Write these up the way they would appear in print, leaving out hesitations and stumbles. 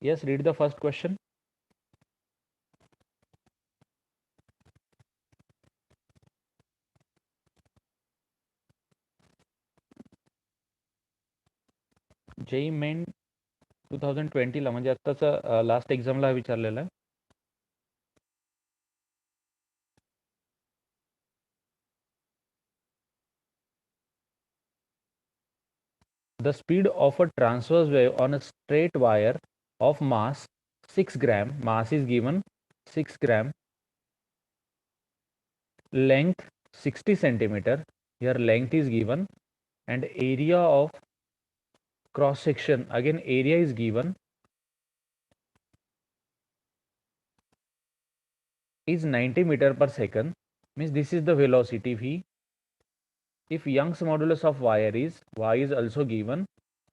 Yes, read the first question. JEE main 2020 ला म्हणजे आत्ताचा लास्ट एक्झामला विचारलेला आहे. The speed of a transverse wave on a straight wire of mass 6 gram, mass is given 6 gram, length 60 centimeter, here length is given, and area of cross section, again area is given, is 90 meter per second, means this is the velocity v. If Young's modulus of wire is y is also given,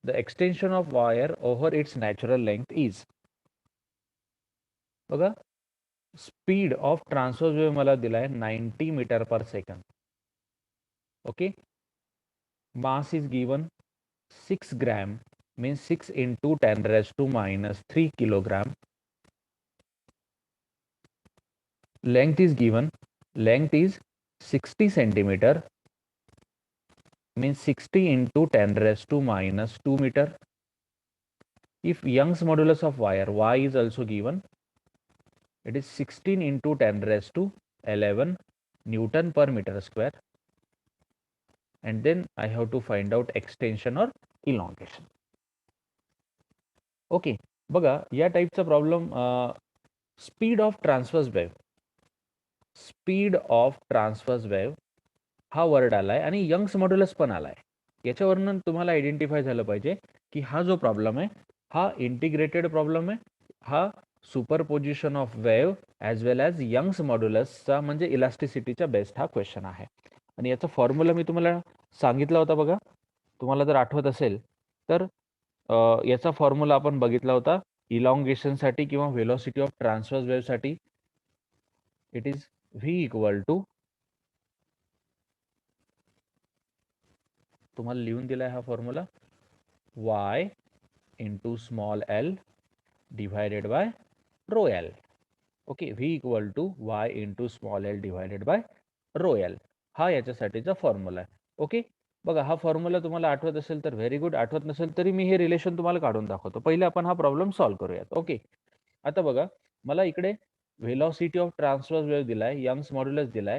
the extension of wire over its natural length is, बघा speed of transverse wave मला दिलाय 90 metre per second. Okay, mass is given 6 gram, means 6 into 10 raised to minus 3 kilogram. Length is given, length is 60 centimeter, means 60 into 10 raised to minus 2 meter. If Young's modulus of wire y is also given, it is 16 into 10 raised to 11 Newton per meter square. And then I have to find out extension or elongation. Okay, बघा या टाईपचा problem speed of transverse wave, speed of transverse wave हा word आलाय आणि Young's modulus पण आलाय. याच्यावरून तुम्हाला आयडेंटिफाय झालं पाहिजे की हा जो प्रॉब्लेम आहे हा इंटिग्रेटेड प्रॉब्लेम आहे, हा superposition of wave as well as Young's मॉड्युलसचा म्हणजे इलास्टिसिटीच्या बेस्ट हा क्वेश्चन आहे. आणि याचा फॉर्म्युला मी तुम्हाला सांगितला होता बघा, तुम्हाला जर आठवत असेल तर याचा फॉर्म्युला आपण बघितला होता इलॉंगेशनसाठी किंवा व्हेलॉसिटी ऑफ ट्रान्सवर्स वेव्हसाठी. It is V equal to, तुम्हाला लिहून दिलाय हा formula, y into small L divided by rho L. Okay, V equal to y into small L divided by rho L, हा याच्यासाठीचा फॉर्म्युला आहे. ओके, बघा हा फॉर्म्युला तुम्हाला आठवत असेल तर व्हेरी गुड, आठवत नसेल तरी मी हे रिलेशन तुम्हाला काढून दाखवतो. पहिले आपण हा प्रॉब्लेम सॉल्व्ह करूयात. ओके, आता बघा मला इकडे व्हेलॉसिटी ऑफ ट्रान्सवर्स वेव्ह दिलाय, यंग्स मॉड्युलस दिलाय,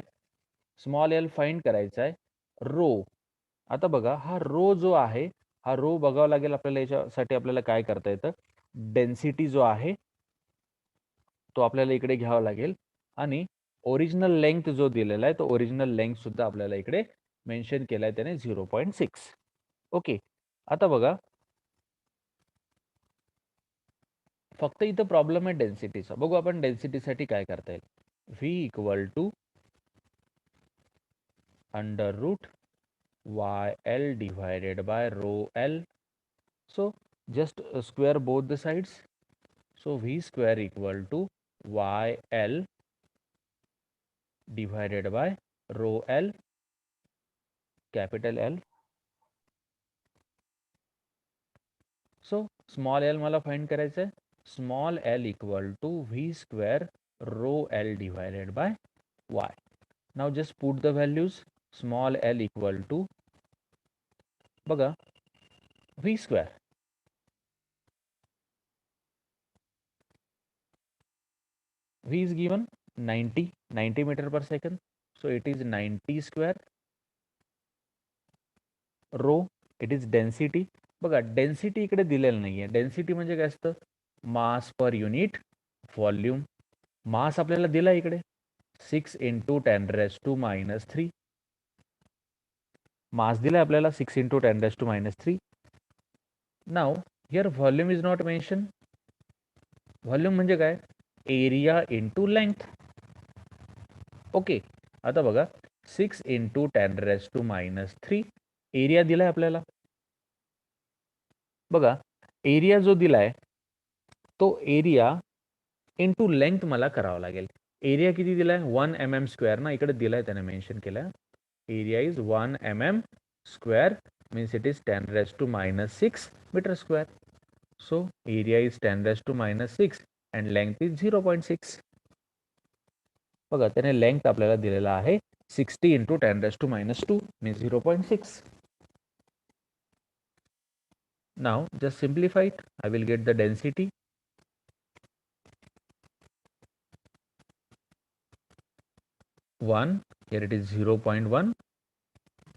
स्मॉल एल फाइंड करायचा आहे, रो. आता बघा हा रो जो आहे हा रो बघावा लागेल आपल्याला. याच्यासाठी आपल्याला काय करता येतं, डेन्सिटी जो आहे तो आपल्याला इकडे घ्यावा लागेल आणि ओरिजिनल लेंथ जो दिलेला आहे तो ओरिजिनल लेंथ सुद्धा आपल्याला इकडे मेन्शन केलाय त्याने 0.6. ओके, आता बघा फक्त इथं प्रॉब्लेम आहे डेन्सिटीचा. बघू आपण डेन्सिटीसाठी काय करता येईल. V equal to under root YL divided by rho L. So just square both the sides. So V square equal to YL divided by rho L, capital L. So small l मला find करायचं आहे, small l equal to V square rho L divided by Y. Now just put the values. Small l equal to, बघा V square, V is given 90 meter per second, so it is 90 square. Rho it is density. बघा density इकडे दिलेलं नाही आहे. Density म्हणजे काय असतं, मास per unit volume. मास आपल्याला दिला इकडे 6 into 10 raise to minus 3. Mass दिला आपल्याला 6 into 10 raise to minus 3. Now here volume is not mention. Volume म्हणजे काय, एरिया इंटू लेंथ. ओके, आता बघा 6 into 10 raise to minus 3 area दिलाय आपल्याला. बघा एरिया जो दिलाय तो एरिया इंटू लेंथ मला करावा लागेल. एरिया किती दिलाय 1 mm स्क्वेअर ना, इकडे दिलाय त्याने मेन्शन केलं. Area is 1 mm square, means it is 10 raise to minus 6 metre square. So area is 10 raised to minus 6 and length is 0.6. बघा त्याने लेंथ आपल्याला दिलेला आहे 60 into 10 raised to minus 2 means 0.6. Now just simplify it. I will get the density. One here it is 0.1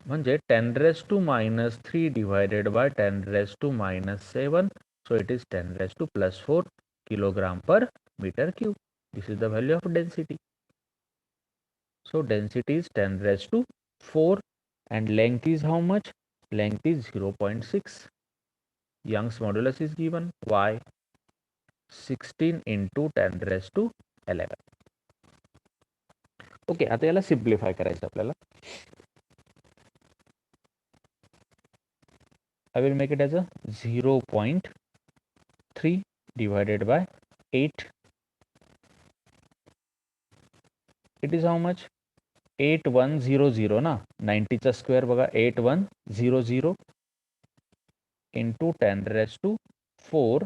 म्हणजे 10 raised to minus 3 divided by 10 raised to minus 7. So it is 10 raised to plus 4 kilogram per meter cube. This is the value of density. So density is 10 raised to 4 and length is how much? Length is 0.6. Young's modulus is given y 16 into 10 raised to 11. Okay, आता याला simplify करायचं आपल्याला. I will make it as a 0.3 divided by 8. It is how much? 8100 ना, 90 चा square बघा 8100 into 10 raised to 4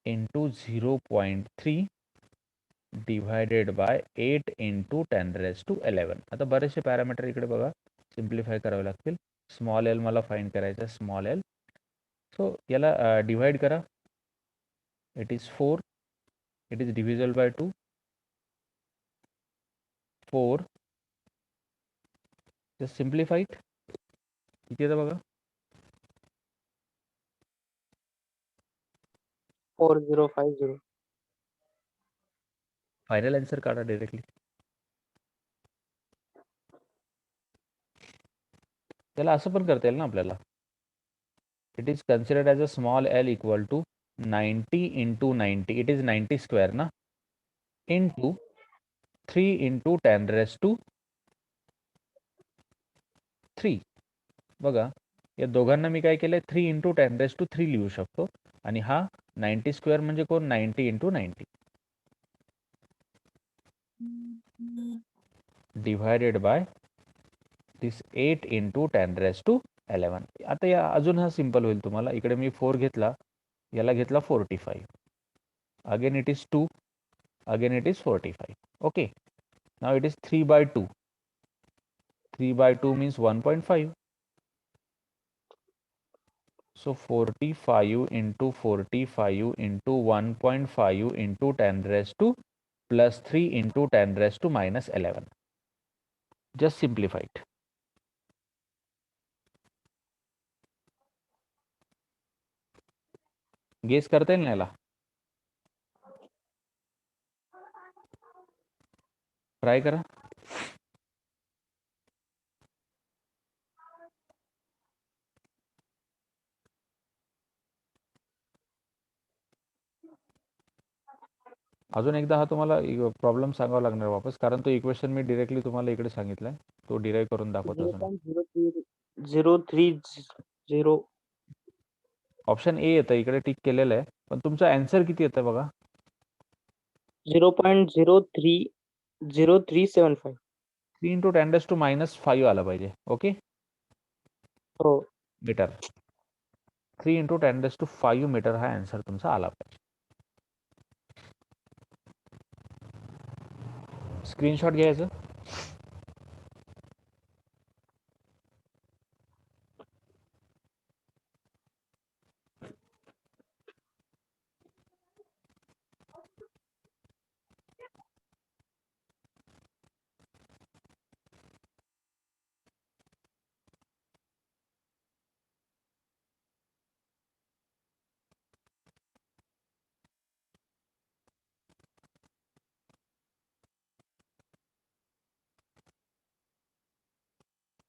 into 0.3 divided by 8 into 10 raised to 11. आता बरेचसे parameter इकडे बघा सिम्प्लिफाय करावे लागतील. स्मॉल एल मला फाइंड करायचं आहे, स्मॉल एल. सो याला डिवाइड करा. It is 4. It is divisible by 2. 4. Just simplify it. किती येतं बघा? 4050. फायनल आन्सर काढा डायरेक्टली. त्याला असं पण करता येईल ना आपल्याला. It is considered as a small L equal to 90 into 90. It is 90 square ना, into 3 into 10 raised to 3. बघा या दोघांना मी काय केलंय 3 into 10 raised to 3 लिहू शकतो आणि हा 90 स्क्वेअर म्हणजे कोण 90 into 90 divided by this 8 into 10 raised to 11. आता या अजून हा सिंपल होईल तुम्हाला. इकडे मी 4 घेतला, याला घेतला 45. Again it is 2, again it is 45. Okay, now it is 3/2. 3/2 means 1.5. So 45 into 45 into 1.5 into 10 raised to plus 3 into 10 raised to minus 11. Just simplify it. Guess करता येईल ना याला? ट्राय करा. अजून एकदा हा तुम्हाला प्रॉब्लेम सांगावा लागणार वापस, कारण तो इक्वेशन मी डायरेक्टली तुम्हाला इकडे सांगितलाय, तो डिराईव्ह करून दाखवतो. 0.030. ऑप्शन ए येतं इकडे टिक केलेलं आहे, पण तुमचा आन्सर किती येतं बघा? 0.0375. 3 into 10 raised to minus 5 आला पाहिजे. ओके हो, metre. 3 into 10 raised to 5 metre हा आन्सर तुमचा आला पाहिजे. स्क्रीनशॉट घ्यायचं.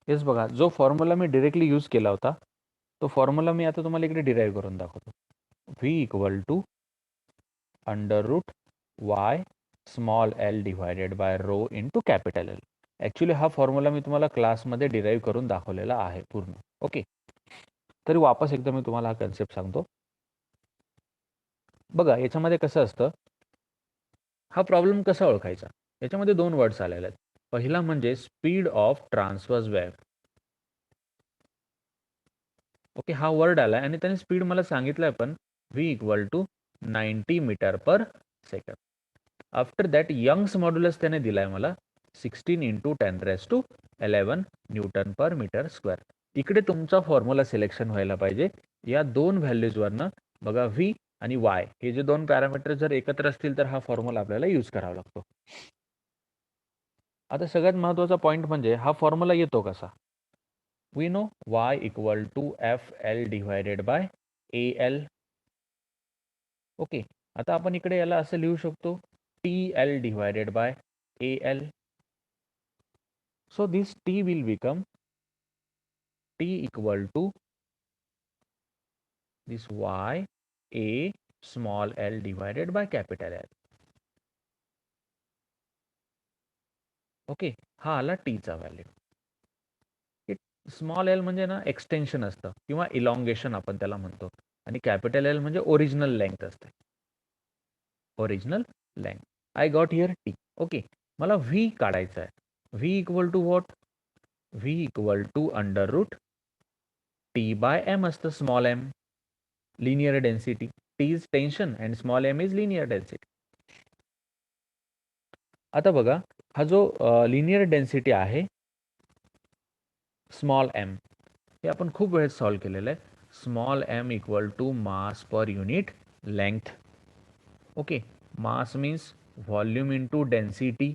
येस बघा, जो फॉर्म्युला मी डायरेक्टली यूज केला होता तो फॉर्म्युला मी आता तुम्हाला इकडे डिराईव्ह करून दाखवतो. V equal to under root Y small L divided by rho into capital L. Actually हा फॉर्म्युला मी तुम्हाला क्लासमध्ये डिराईव्ह करून दाखवलेला आहे पूर्ण. ओके, तरी वापस एकदा मी तुम्हाला हा कन्सेप्ट सांगतो. बघा याच्यामध्ये कसं असतं, हा प्रॉब्लेम कसा ओळखायचा. याच्यामध्ये 2 वर्ड्स आलेले आहेत. पहिला म्हणजे speed of transverse wave. Okay, हा वर्ड आलाय आणि त्याने स्पीड मला सांगितलंय पण v equal to 90 metre per second. After that Young's modulus त्याने दिलाय मला 16 इंटू 10⁻11 न्यूटन पर मीटर स्क्वेअर. इकडे तुमचा फॉर्म्युला सिलेक्शन व्हायला पाहिजे या दोन व्हॅल्यूजवरनं. बघा v आणि y हे जे दोन पॅरामीटर जर एकत्र असतील तर हा फॉर्म्युला आपल्याला यूज करावा लागतो. आता सगळ्यात महत्त्वाचा पॉईंट म्हणजे हा फॉर्म्युला येतो कसा. We know y equal to FL divided by AL. Okay, आता आपण इकडे याला असं लिहू शकतो TL divided by AL. So this T will become T equal to this y A small l divided by capital L. Okay, हा आला T चा व्हॅल्यू. स्मॉल एल म्हणजे ना एक्सटेन्शन असतं किंवा इलॉंगेशन आपण त्याला म्हणतो, आणि कॅपिटल एल म्हणजे ओरिजिनल लेंथ असते. Original length. I got here T. Okay, मला व्ही काढायचा आहे. V equal to what. V equal to under root T by M असतं. Small M linear density, T is tension and small M is linear density. आता बघा, हा जो linear density आहे small M, हे आपण खूप वेळेस सॉल्व्ह केलेलं आहे. Small M equal to mass per unit length. Okay, mass means volume into density.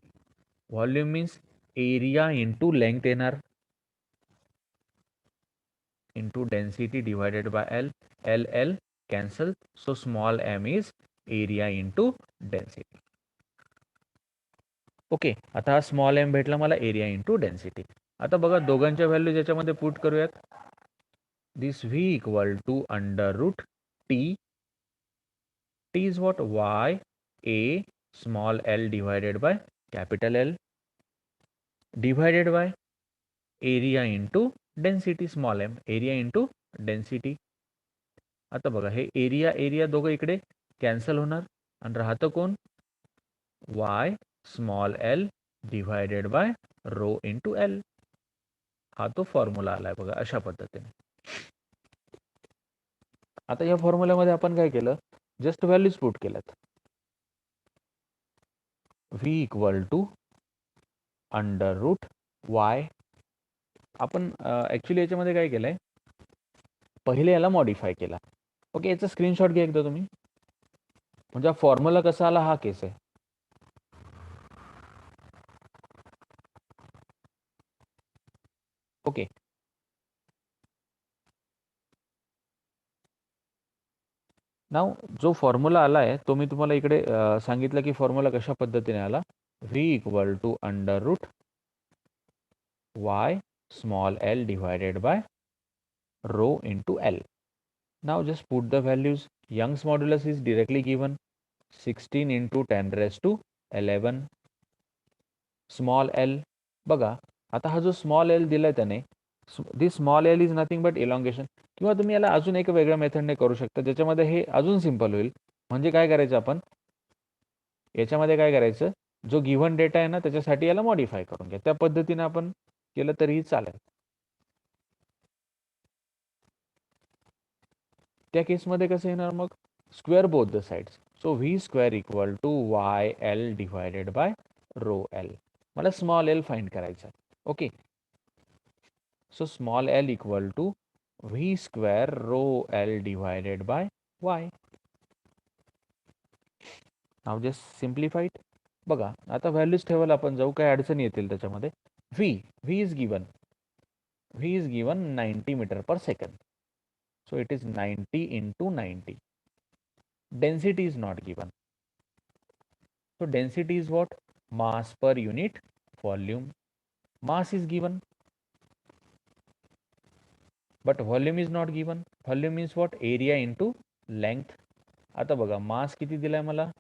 Volume means area into length येणार, into density divided by L. L L cancel, so small M is area into density. Okay, आता हा small M भेटला मला, area into density. आता बघा दोघांच्या values याच्यामध्ये put करूयात. This V equal to under root T. T is what. Y A small L divided by capital L divided by area into density small M. Area into density. आता बघा हे area area दोघं इकडे cancel होणार आणि राहतं कोण. Y small L divided by rho into L. हा तो फॉर्म्युला आलाय बघा अशा पद्धतीने. आता या फॉर्म्युल्यामध्ये आपण काय केलं, जस्ट व्हॅल्यूज पुट केल्यात. V equal to under root Y. आपण ॲक्च्युली याच्यामध्ये काय केलं आहे, पहिले याला मॉडिफाय केला. ओके, याचा स्क्रीनशॉट घ्या एकदा तुम्ही, म्हणजे फॉर्म्युला कसा आला हा केस आहे. ओके, नाव जो फॉर्म्युला आला आहे तो मी तुम्हाला इकडे सांगितलं की फॉर्म्युला कशा पद्धतीने आला. V equal to under root Y small L divided by rho into L. Now just put the values. Young's modulus is directly given 16 into 10⁻11. Small l. बघा आता हा जो स्मॉल एल दिलाय त्याने, this small L is nothing but elongation. किंवा तुम्ही याला अजून एक वेगळ्या मेथडने करू शकता ज्याच्यामध्ये हे अजून सिंपल होईल. म्हणजे काय करायचं आपण याच्यामध्ये काय करायचं, जो गिव्हन डेटा आहे ना त्याच्यासाठी याला मॉडिफाय करून घ्या. त्या पद्धतीने आपण केलं तरीही चालेल. त्या केसमध्ये कसं येणार मग, square both the sides. So V square equal to Y L divided by rho L. मला स्मॉल एल फाइंड करायचा. Okay, so small L equal to V square rho L divided by Y. Now just simplified. बघा आता values ठेवायला आपण जाऊ, काही अडचणी येतील त्याच्यामध्ये. V is given 90 metre per second. So it is 90 into 90. Density is not given. So density is what? Mass per unit volume. Mass is given, but volume is not given. Volume is what? Area into length. आता बघा मास किती दिलाय मला,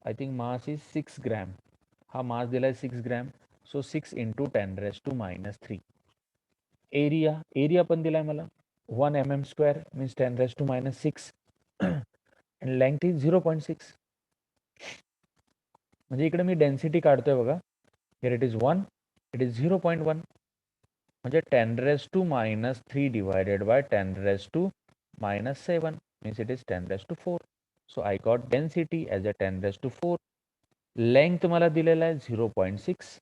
I think mass is 6 gram. हा मास दिलाय 6 gram. So 6 into 10⁻³ area पण दिलाय मला 1 mm² means 10⁻⁶ and length is 0.6. म्हणजे इकडे मी डेन्सिटी काढतोय बघा. Here it is 1, it is 0.1, म्हणजे 10⁻³ divided by 10⁻⁻7 means it is 10⁻⁴. So I got density as a 10⁻⁴. Length मला दिलेला आहे 0.6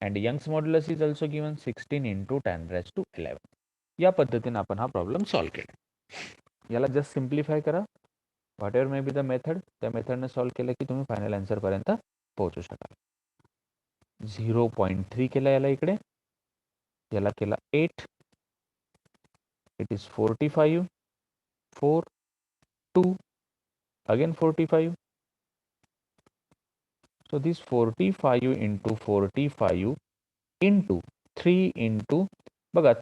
and Young's modulus is also given 16 × 10⁻11. या पद्धतीने आपण हा प्रॉब्लेम सॉल्व केला. याला जस्ट सिम्प्लिफाय करा. What ever may be the method, त्या मेथडने सॉल्व केलं की तुम्ही फायनल आन्सरपर्यंत पोहोचू शकाल. 0.3 केला याला इकडे, याला केला 8, it is 45, 4, 2, again 45. So this 45 into 45 into 3 into बघा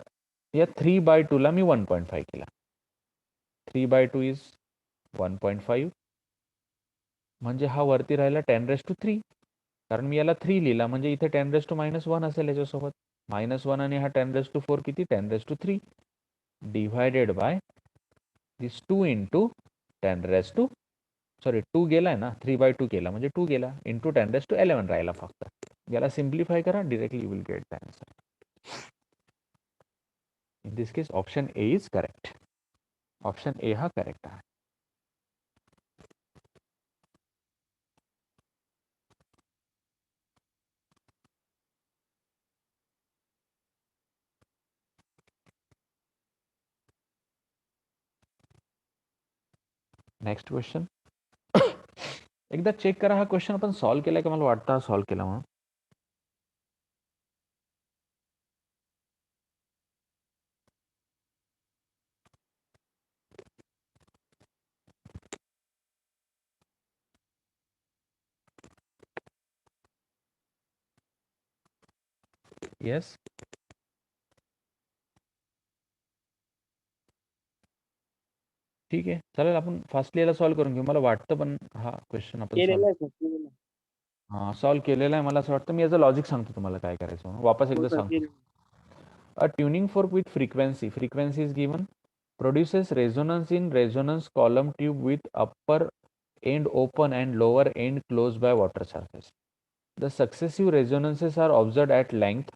या 3/2 ला मी 1.5 केला. 3/2 इज 1.5, म्हणजे हा वरती राहिला 10⁻³ कारण मी याला 3 लिहिला म्हणजे इथे 10⁻⁻1 असेल याच्यासोबत. -1 आणि हा 10⁻⁴ किती 10⁻³ divided by this 2 into 10⁻, sorry 2 गेलाय ना, 3/2 केला म्हणजे 2 गेला इंटू 10⁻11 राहिला फक्त. याला सिम्प्लिफाय करा, directly you will get the answer. In this case option A is correct. Option A हा करेक्ट आहे. Next question. एकदा चेक करा हा क्वेश्चन आपण सॉल्व केलाय का. मला वाटतं हा सॉल्व केला म्हणून. येस, ठीक आहे चालेल. आपण फास्टली याला सॉल्व करून घेऊ. मला वाटतं पण हा क्वेश्चन आपण केलेलं सॉल्व आहे सर, केलेलं आहे. हां सॉल्व केलेला आहे. मला असं वाटतं मी याचं लॉजिक सांगतो तुम्हाला काय करायचं म्हणून. वापस हो एकदा सर, सांगतो. केलेलं आहे. A tuning fork with frequency is given, produces resonance in resonance column tube with upper end open and lower end closed by water surface. The successive resonances are observed at length.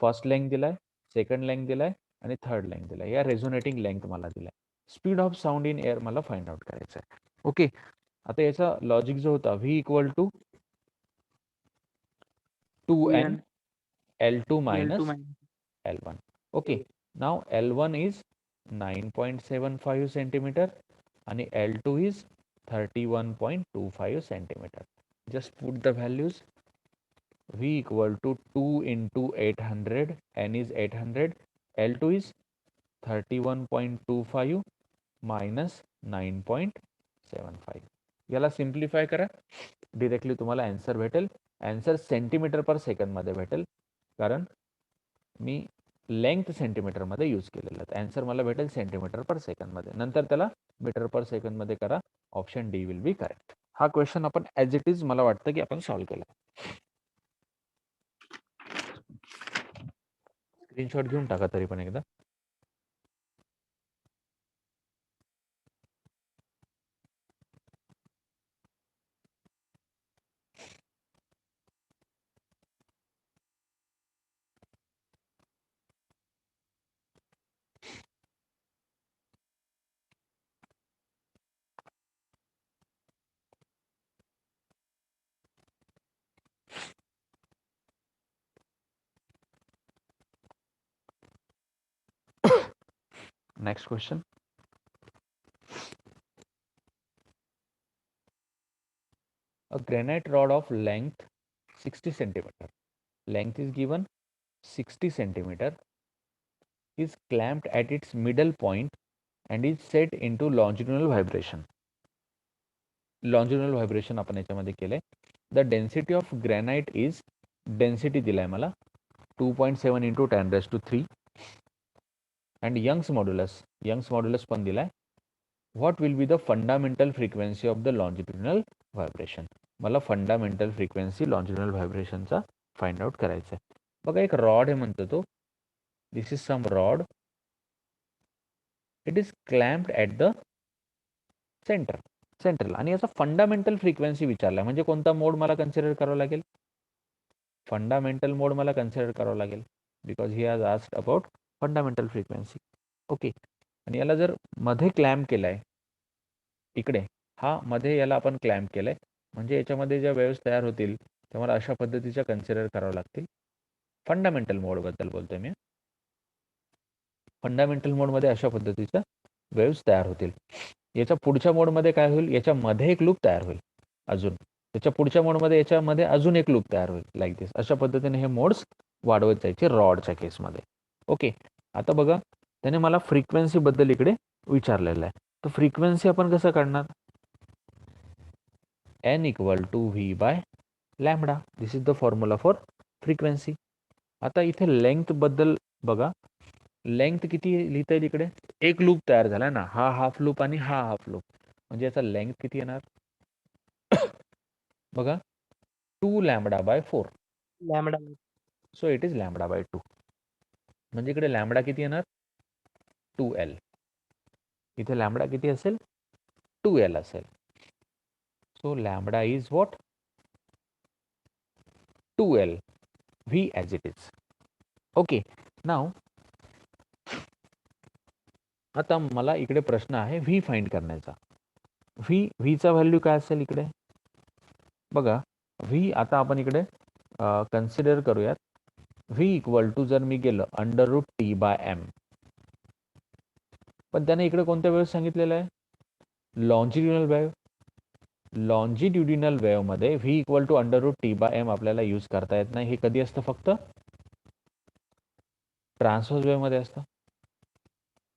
First length दिलाय, second length दिलाय आणि third length दिलाय. या resonating length मला दिलाय. Speed of sound in air मला find out करायचं आहे. ओके, आता याचा लॉजिक जो होता V = 2n L2 L2 minus minus L1. Okay, now L1 is 9.75 centimeter and L2 is 31.25 centimeter. Just put the values. V = 2 into 800, N is 800, L2 is 31.25 minus 9.75. याला simplify करा, directly तुम्हाला answer भेटेल. Answer centimetre पर second मध्ये भेटेल कारण मी length centimetre मध्ये use केलेलं आहे. आन्सर मला भेटेल सेंटीमीटर पर सेकंड मध्ये. नंतर त्याला मीटर पर सेकंड मध्ये करा. Option D will be correct. हा क्वेश्चन आपण ॲज इट इज मला वाटतं की आपण सॉल्व केला. स्क्रीनशॉट घेऊन टाका तरी पण एकदा. Next question. A granite rod of length 60 centimeter. Length is given 60 centimeter. Is clamped at its middle point and is set into longitudinal vibration. Longitudinal vibration आपण याच्यामध्ये केले. The density of granite is, density दिलाय मला 2.7 into 10⁻³ and Young's modulus पण दिलाय. What will be the fundamental frequency of the longitudinal vibration? मला fundamental frequency longitudinal व्हायब्रेशनचा find out करायचा आहे. बघा एक रॉड आहे म्हणतो तो. This is some rod. It is clamped at the centre. Central. आणि याचा फंडामेंटल फ्रिक्वेन्सी विचारला, म्हणजे कोणता मोड मला कन्सिडर करावा लागेल? फंडामेंटल मोड मला कन्सिडर करावा लागेल, because he has asked about fundamental frequency. Okay. आणि याला जर मध्ये क्लॅम्प केला आहे, इकडे हा मध्ये याला आपण क्लॅम्प केलं आहे, म्हणजे याच्यामध्ये ज्या वेव्स तयार होतील त्या मला अशा पद्धतीच्या कन्सिडर करावं लागतील. फंडामेंटल मोडबद्दल बोलतोय मी. फंडामेंटल मोडमध्ये अशा पद्धतीच्या वेव्स तयार होतील. याच्या पुढच्या मोडमध्ये काय होईल? याच्यामध्ये एक लूप तयार होईल अजून. त्याच्या पुढच्या मोडमध्ये याच्यामध्ये अजून एक लूप तयार होईल, लाईक दिस. अशा पद्धतीने हे मोड्स वाढवत जायचे रॉडच्या केसमध्ये. ओके. आता बघा, त्याने मला फ्रिक्वेन्सीबद्दल इकडे विचारलेलं आहे. तर फ्रिक्वेन्सी आपण कसं काढणार? n equal to V by lambda. This is the formula for frequency. आता इथे लेंथबद्दल बघा, लेंथ किती लिहिता येईल इकडे? एक लूप तयार झाला ना, हा हाफ लूप आणि हा हाफ लूप, म्हणजे याचा लेंथ किती येणार? बघा, 2 lambda by 4. Lambda. So it is lambda by 2. म्हणजे इकडे लॅम्बडा किती येणार? 2l. इथे लॅम्बडा किती असेल? 2l असेल. So lambda is what? 2l. v as it is. Okay. Now आता मला इकडे प्रश्न आहे व्ही फाइंड करण्याचा. व्हीचा व्हॅल्यू काय असेल इकडे? बघा, व्ही आता आपण इकडे कन्सिडर करूयात. व्ही इक्वल टू जर मी गेलं √T/m, पण त्याने इकडे कोणत्या वेव्ह सांगितलेलं आहे? Longitudinal wave. लॉन्जिट्युडिनल वेव्हमध्ये व्ही इक्वल टू √T/m आपल्याला यूज करता येत नाही. हे कधी असतं? फक्त ट्रान्सव्हर्स वेव्हमध्ये असतं.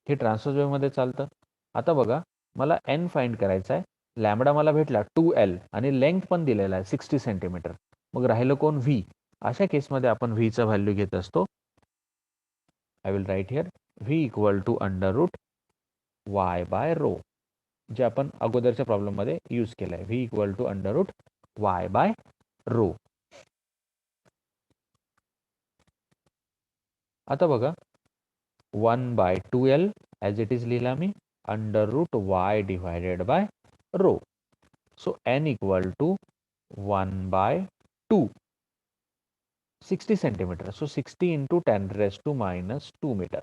हे ट्रान्सव्हर्स वेव्हमध्ये चालतं. आता बघा, मला n फाइंड करायचा आहे. लॅम्बडा मला भेटला 2l आणि लेंथ पण दिलेला आहे 60 सेंटीमीटर. मग राहिलं कोण? व्ही. अशा केसमध्ये आपण व्हीचा व्हॅल्यू घेत असतो. I will write here V equal to √y/ρ, जे आपण अगोदरच्या प्रॉब्लेममध्ये यूज केलं आहे. V equal to √y/ρ. आता बघा, 1/2l ॲज इट इज लिहिला मी, √y/ρ. So n equal to 1/2, 60 centimetre. So 60 into 10⁻⁻² metre.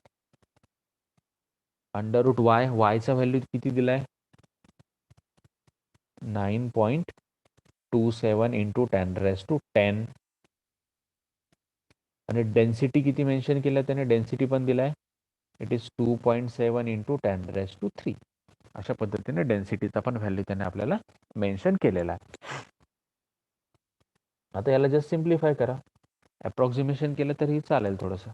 √y, yचा व्हॅल्यू किती दिलाय? 9.27 इंटू 10⁻10. आणि डेन्सिटी किती मेन्शन केलं त्याने? डेन्सिटी पण दिलाय, इट इज 2.7 इंटू 10⁻3. अशा पद्धतीने डेन्सिटीचा पण व्हॅल्यू त्याने आपल्याला मेन्शन केलेला आहे. आता याला जस्ट सिम्प्लिफाय करा. अप्रॉक्सिमेशन केलं तरी चालेल थोडंसं.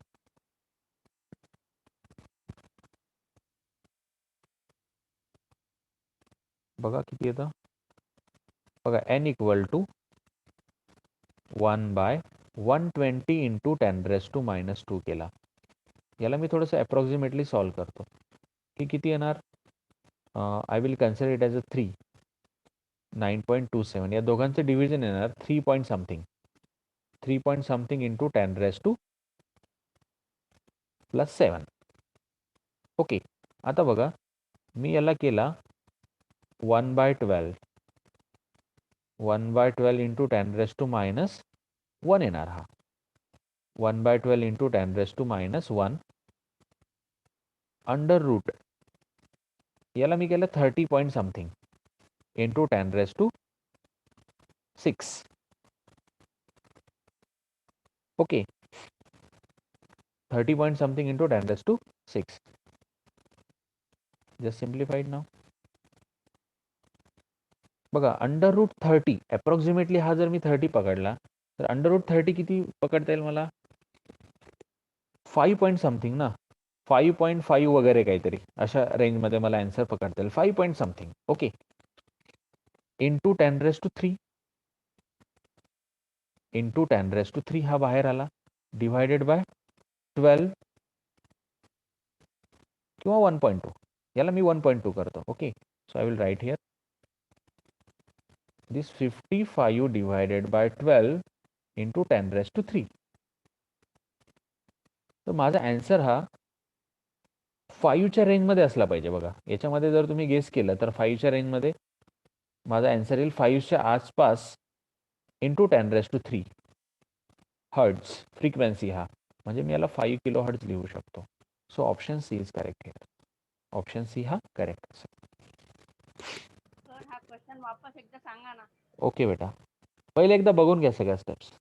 बघा किती येतं. बघा, n इक्वल टू 1/120 इंटू 10⁻² केला. याला मी थोडंसं अप्रॉक्सिमेटली सॉल्व करतो. हे किती येणार? I will consider it as a 3. 9.27. या दोघांचे डिव्हिजन येणार 3 point something. 3 point something into 10⁻+7. Okay. आता बघा, मी याला केला 1/12. 1/12 इंटू 10⁻1 येणार हा. 1/12 इंटू 10⁻1 √. याला मी केलं 30 point something into 10⁻6. Okay. 30 point something into 10⁻6. Just simplified now. बघा, √30 अप्रॉक्सिमेटली हा जर मी 30 पकडला तर √30 किती पकडता येईल मला? 5 पॉईंट समथिंग ना, 5.5 वगैरे काहीतरी अशा रेंजमध्ये मला आन्सर पकडता येईल. 5 point something. Okay. Into 10⁻3. Into 10⁻3 हा बाहेर आला, डिवायडेड बाय 12 किंवा 1.2. याला मी 1.2 करतो. Okay. So I will write here this 55 divided by 12 into 10⁻3. तर माझा आन्सर हा 5च्या रेंजमध्ये असला पाहिजे. बघा, याच्यामध्ये जर तुम्ही गेस केलं तर 5च्या रेंजमध्ये माझा आन्सर येईल 5च्या आसपास इंटू 10⁻³ हर्ट्ज फ्रिक्वेन्सी हा, म्हणजे मी याला 5 किलो हर्ट्ज लिहू शकतो. So option C is correct here. Option C हा करेक्ट असेल. सर हा क्वेश्चन वापस एकदा सांगा ना. ओके बेटा, पहिले एकदा बघून घ्या सगळ्या स्टेप्स.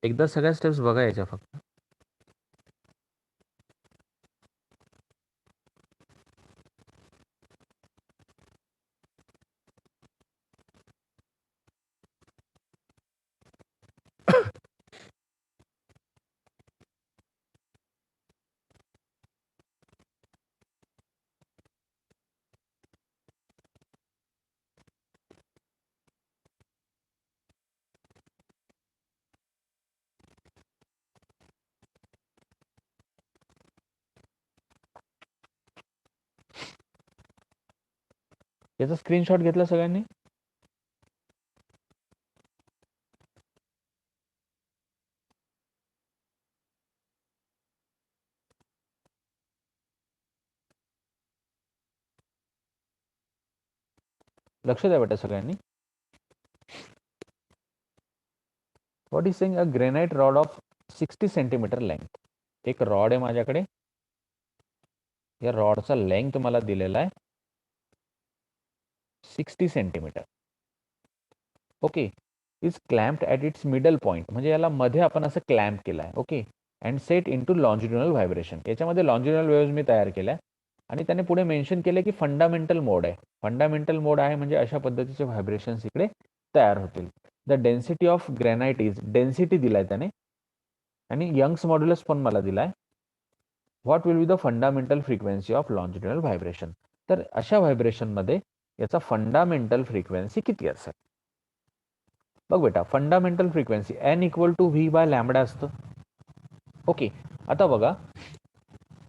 एकदा सगळ्या स्टेप्स बघायच्या फक्त. याचा स्क्रीनशॉट घेतला सगळ्यांनी. लक्ष द्या बेटा सगळ्यांनी. What is saying a granite rod of 60 centimetre length. एक रॉड आहे माझ्याकडे, या रॉडचा लेंथ मला दिलेला आहे 60 centimetre. Okay, is clamped at its middle point, म्हणजे याला मध्ये आपण असं क्लॅम्प केलं आहे. Okay, and set into longitudinal vibration. याच्यामध्ये लॉन्जिट्युनल वेव्ज मी तयार केल्या आणि त्याने पुढे मेन्शन केलं की फंडामेंटल मोड आहे. फंडामेंटल मोड आहे म्हणजे अशा पद्धतीचे व्हायब्रेशन्स इकडे तयार होतील. The density of granite is, density दिलाय त्याने, आणि यंग्स मॉड्युलस पण मला दिलाय. What will be the fundamental frequency of longitudinal vibration. तर अशा व्हायब्रेशनमध्ये याचा फंडामेंटल फ्रिक्वेन्सी किती असेल. बघ बेटा, fundamental frequency N equal to V by lambda असतं. ओके, आता बघा,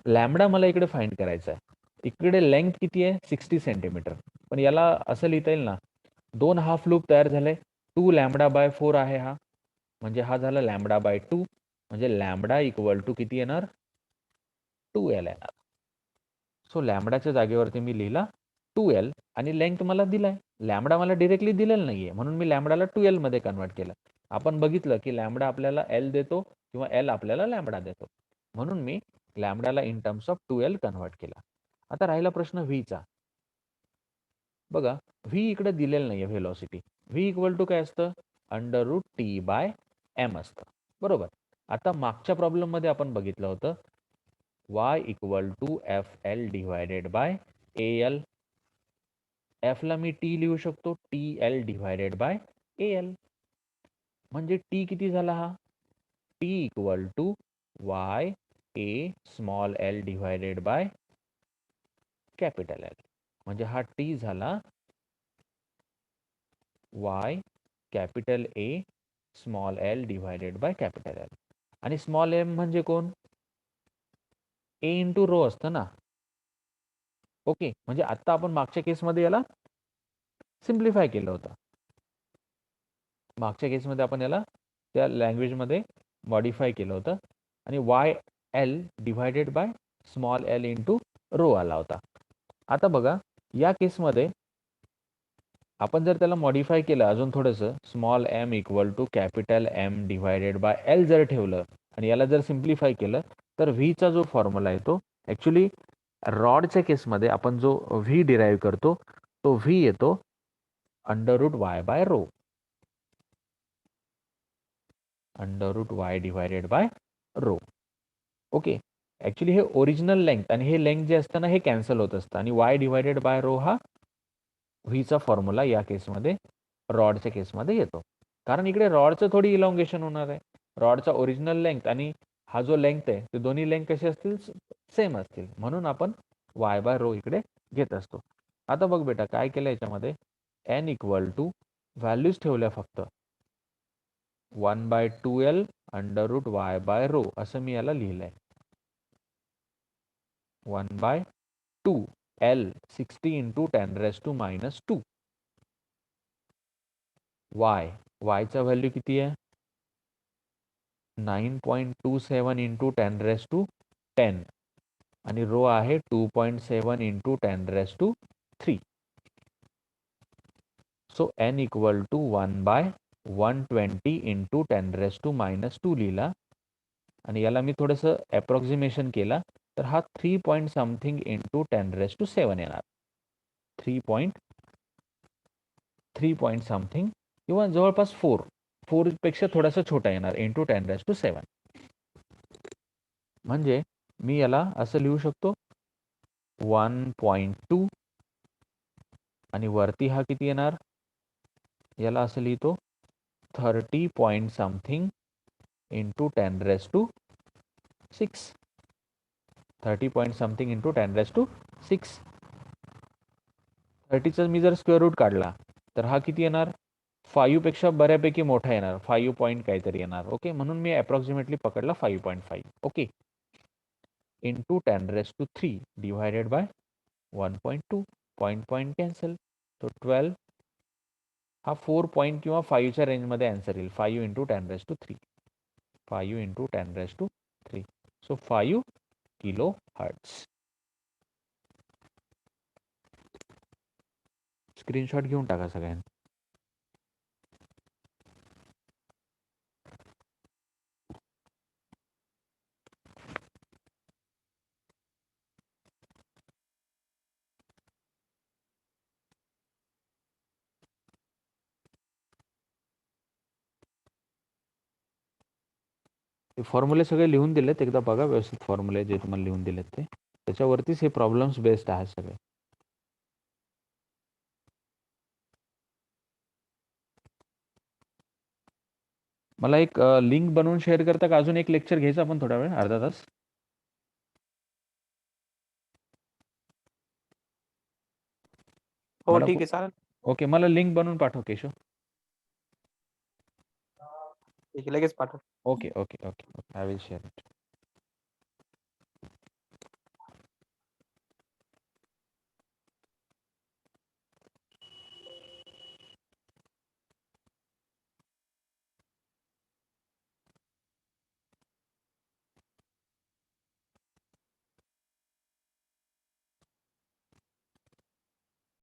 लॅमडा मला इकडे फाइंड करायचा आहे. इकडे लेंथ किती आहे 60 सेंटीमीटर, पण याला असं लिहिता येईल ना, 2 हाफ लूप तयार झाले, 2 λ/4 आहे हा, म्हणजे हा झाला λ/2, म्हणजे लॅमडा इक्वल टू किती येणार 2L येणार. सो लॅमडाच्या जागेवरती मी लिहिला 2L, आणि लेंथ मला दिलाय. लॅमडा मला डिरेक्टली दिलेलं नाहीये, म्हणून मी लॅमडाला 2L मध्ये कन्वर्ट केलं. आपण बघितलं की लॅमडा आपल्याला L देतो किंवा L आपल्याला लॅमडा देतो, म्हणून मी लॅमडाला in terms of 2L convert केला. आता राहिला प्रश्न व्हीचा. बघा, व्ही इकडे दिलेलं नाहीये व्हेलॉसिटी. व्ही इक्वल टू काय असतं, √T/m असतं, बरोबर. आता मागच्या प्रॉब्लेम मध्ये आपण बघितलं होतं y equal to FL divided by AL. F ला मी T लिहू शकतो, TL डिवायडेड बाय AL. म्हणजे T किती झाला हा, T equal to YA divided by capital L. म्हणजे हा T झाला YA divided by capital L. आणि स्मॉल m म्हणजे कोण, A इंटू रो असतं ना. ओके, म्हणजे आता आपण मागच्या केसमध्ये याला सिम्प्लिफाय केलं होतं. मागच्या केसमध्ये आपण याला त्या लँग्वेजमध्ये मॉडिफाय केलं होतं, आणि YL divided by small l into rho आला होता. आता बघा, या केसमध्ये आपण जर त्याला मॉडिफाय केलं अजून थोडंसं, small m equal to capital M divided by L जर ठेवलं आणि याला जर सिम्प्लिफाय केलं, तर व्हीचा जो फॉर्म्युला आहे तो ॲक्च्युली रॉडच्या केसमध्ये आपण जो व्ही डिराईव्ह करतो तो व्ही येतो √y/रो. √y divided by rho. Okay, actually हे ओरिजिनल लेंथ आणि हे लेंथ जे असतं ना, हे कॅन्सल होत असतं, आणि y डिवायडेड बाय रो हा व्हीचा फॉर्म्युला या केसमध्ये रॉडच्या केसमध्ये येतो. कारण इकडे रॉडचं थोडी इलॉंगेशन होणार आहे. रॉडचा ओरिजिनल लेंथ आणि हा जो लेंथ आहे ते दोन्ही लेंथ कसे असतील, सेम असतील, म्हणून आपण y/रो इकडे घेत असतो. आता बघ बेटा, काय केलं याच्यामध्ये, n इक्वल टू व्हॅल्यूज ठेवल्या फक्त 1/2L √y/रो असं मी याला लिहिलंय. 1/2L 60 × 10⁻². वाय, वायचा व्हॅल्यू किती आहे 9.27 इंटू 10^10 आणि रो आहे 2.7 into 10^3. So n equal to 1/120 into 10^-2 लिहिला आणि याला मी थोडंसं ॲप्रॉक्सिमेशन केला तर हा 3 पॉईंट समथिंग इंटू 10^7 येणार. 3 पॉईंट समथिंग किंवा जवळपास 4 पेक्षा थोडासा छोटा येणार इंटू 10^7. म्हणजे मी याला असं लिहू शकतो 1.2 आणि वरती हा किती येणार याला असं लिहितो 30 point something into 10^6. 30 point something into 10^6. 30चा मी जर स्क्वेअर रूट काढला तर हा किती येणार 5 पेक्षा बऱ्यापैकी मोठा येणार 5 पॉईंट काहीतरी येणार. ओके, म्हणून मी अप्रॉक्सिमेटली पकडला 5.5. Okay, into 10^3 divided by 1.2. Point cancel. तो 12 हा 4 पॉईंट किंवा 5च्या रेंजमध्ये आन्सर येईल. 5 into 10^3. 5 into 10^3. So 5 kilo hertz. Screenshot घेऊन टाका सगळ्यांनी. ते फॉर्म्युले सगळे लिहून दिलेत, एकदा बघा व्यवस्थित फॉर्म्युले जे तुम्हाला लिहून दिलेत ते. त्याच्यावरतीच हे प्रॉब्लेम्स बेस्ड आहेत सगळे. मला एक लिंक बनवून शेअर करता का? अजून एक लेक्चर घ्यायचं आपण थोडा वेळ, अर्धा तास. हो मला ठीक आहे चालेल. ओके, मला लिंक बनवून पाठव केशव. ठीक आहे लगेच पाठव. Okay okay okay okay, I will share it.